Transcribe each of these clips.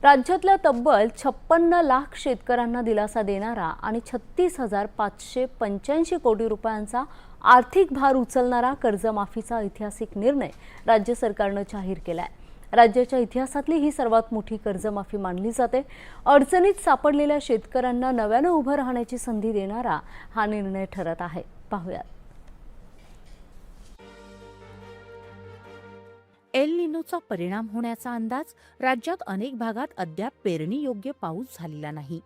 राज्यातल्या तब्बल 56 लाख शेतकऱ्यांना दिलासा देणारा आणि 36,585 कोटी रुपयांचा आर्थिक भार उचलणारा कर्जमाफीचा ऐतिहासिक निर्णय राज्य सरकारनं जाहीर केलाय। राज्याच्या इतिहासातली ही सर्वात मोठी कर्जमाफी मानली जाते। अडचणीत सापडलेल्या शेतकऱ्यांना नव्यानं उभं राहण्याची संधी देणारा हा निर्णय ठरत आहे। पाहूयात। एल निनोचा परिणाम होण्याचा अंदाज। राज्यात अनेक भागात अद्याप पेरणीयोग्य पाऊस झालेला नाही।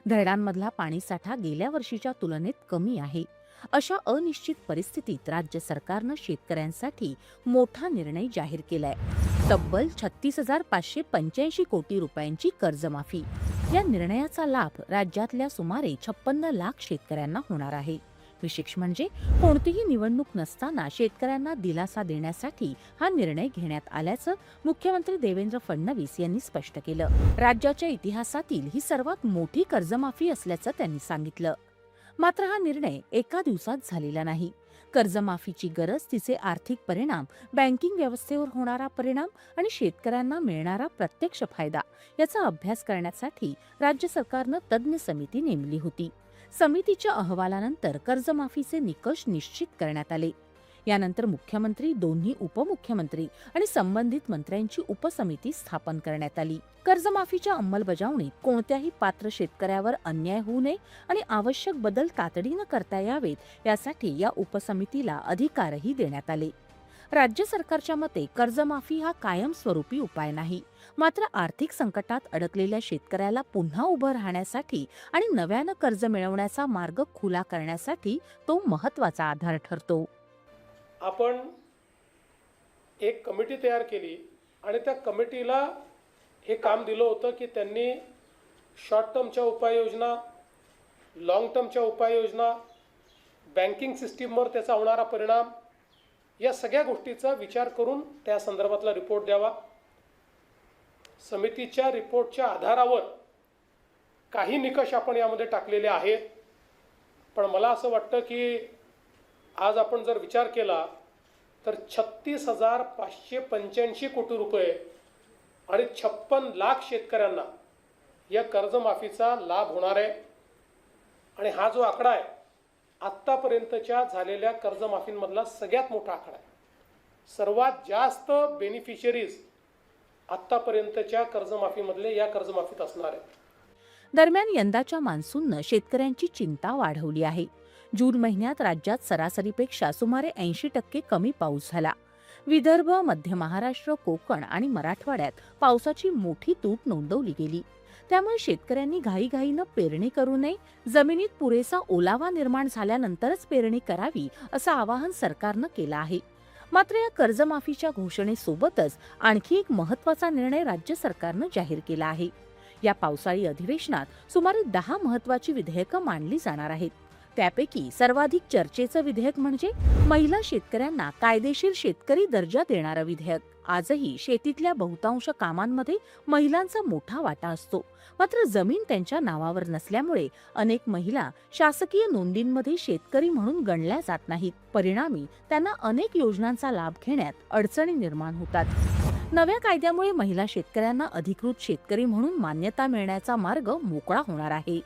धरणांमधला पाणीसाठा गेल्या वर्षीच्या तुलनेत कमी आहे। अशा अनिश्चित परिस्थितीत राज्य सरकारनं शेतकऱ्यांसाठी मोठा निर्णय जाहीर केलाय। तब्बल 36,585 कोटी रुपयांची कर्जमाफी। या निर्णयाचा लाभ राज्यातल्या सुमारे 56 लाख शेतकऱ्यांना होणार आहे। विशेष म्हणजे कोणतीही निवडणूक नसताना शेतकऱ्यांना दिलासा देण्यासाठी हा निर्णय घेण्यात आल्याचं मुख्यमंत्री देवेंद्र फडणवीस यांनी स्पष्ट केलं। राज्याच्या इतिहासातील ही सर्वात मोठी कर्जमाफी असल्याचं त्यांनी सांगितलं। मात्र हा निर्णय एका दिवसात झालेला नाही। कर्जमाफीची गरज, तिचे आर्थिक परिणाम, बँकिंग व्यवस्थेवर होणारा परिणाम आणि शेतकऱ्यांना मिळणारा प्रत्यक्ष फायदा याचा अभ्यास करण्यासाठी राज्य सरकारनं तज्ञ समिती नेमली होती। समितीच्या अहवालानंतर कर्जमाफीचे निकष निश्चित करण्यात आले। यानंतर मुख्यमंत्री, दोन्ही उपमुख्यमंत्री आणि संबंधित मंत्र्यांची उपसमिती स्थापन करण्यात आली। कर्जमाफीच्या अंमलबजावणीत कोणत्याही पात्र शेतकऱ्यावर अन्याय होऊ नये आणि आवश्यक बदल तातडीनं करता यावेत यासाठी या उपसमितीला अधिकारही देण्यात आले। राज्य सरकारच्या मते कर्जमाफी हा कायमस्वरूपी उपाय नाही, मात्र आर्थिक संकटात अडकलेल्या शेतकऱ्याला पुन्हा उभं राहण्यासाठी आणि नव्यानं कर्ज मिळवण्याचा मार्ग खुला करण्यासाठी तो महत्त्वाचा आधार ठरतो। आपण एक कमिटी तयार केली आणि त्या कमिटीला हे काम दिलं होतं की त्यांनी शॉर्ट टर्मच्या उपाययोजना, लॉंग टर्मच्या उपाययोजना, बँकिंग सिस्टीमवर त्याचा होणारा परिणाम या सगळ्या गोष्टीचा विचार करून त्या संदर्भातला रिपोर्ट द्यावा। समितीच्या रिपोर्टच्या आधारावर काही निकष आपण यामध्ये टाकलेले आहेत, पण मला असं वाटतं की आज आपण जर विचार केला तर 36,585 कोटी रुपये आणि 56 लाख शेतकऱ्यांना या कर्जमाफीचा लाभ होणार आहे। आणि हा जो आकडा आहे आत्तापर्यंतच्या झालेल्या कर्जमाफींमधला सगळ्यात मोठा आकडा आहे। सर्वात जास्त बेनिफिशियरीज आत्तापर्यंतच्या कर्जमाफीमधले या कर्जमाफीत असणार आहेत। दरम्यान यंदाच्या मान्सूननं शेतकऱ्यांची चिंता वाढवली आहे। जून महिन्यात राज्यात सरासरीपेक्षा सुमारे 80% कमी पाऊस झाला। विदर्भ, मध्य महाराष्ट्र, कोकण आणि मराठवाड्यात पावसाची मोठी तूट नोंदवली गेली। त्यामुळे शेतकऱ्यांनी घाईघाईनं पेरणी करू नये, जमिनीत पुरेसा ओलावा निर्माण झाल्यानंतरच पेरणी करावी असं आवाहन सरकारनं केलं आहे। मात्र या कर्जमाफीच्या घोषणेसोबतच आणखी एक महत्त्वाचा निर्णय राज्य सरकारनं जाहीर केला आहे। या पावसाळी अधिवेशनात सुमारे 10 महत्त्वाची विधेयकं मांडली जाणार आहेत। त्यापैकी सर्वाधिक चर्चेचं विधेयक म्हणजे महिला शेतकऱ्यांना कायदेशीर शेतकरी दर्जा देणारं विधेयक। आजही शेतीतल्या बहुतांश कामांमध्ये महिलांचा मोठा वाटा असतो, मात्र जमीन त्यांच्या नावावर नसल्यामुळे अनेक महिला शासकीय नोंदींमध्ये शेतकरी म्हणून गणल्या जात नाहीत। परिणामी त्यांना अनेक योजनांचा लाभ घेण्यात अडचणी निर्माण होतात। नव्या कायद्यामुळे महिला शेतकऱ्यांना अधिकृत शेतकरी म्हणून मान्यता मिळण्याचा मार्ग मोकळा होणार आहे।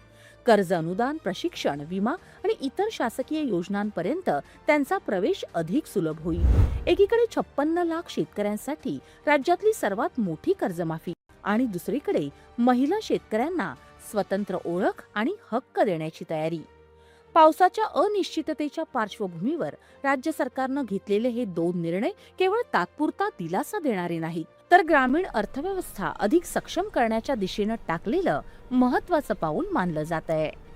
कर्ज, अनुदान, प्रशिक्षण, विमा आणि इतर शासकीय योजनांपर्यंत त्यांचा प्रवेश अधिक सुलभ होईल। एकीकडे 56 लाख शेतकऱ्यांसाठी राज्यातली सर्वात मोठी कर्जमाफी आणि दुसरीकडे महिला शेतकऱ्यांना स्वतंत्र ओळख आणि हक्क देण्याची तयारी। पावसाच्या अनिश्चिततेच्या पार्श्वभूमीवर राज्य सरकारनं घेतलेले हे 2 निर्णय केवळ तात्पुरता दिलासा देणारे नाहीत, तर ग्रामीण अर्थव्यवस्था अधिक सक्षम करण्याच्या दिशेनं टाकलेलं महत्त्वाचं पाऊल मानलं जात आहे।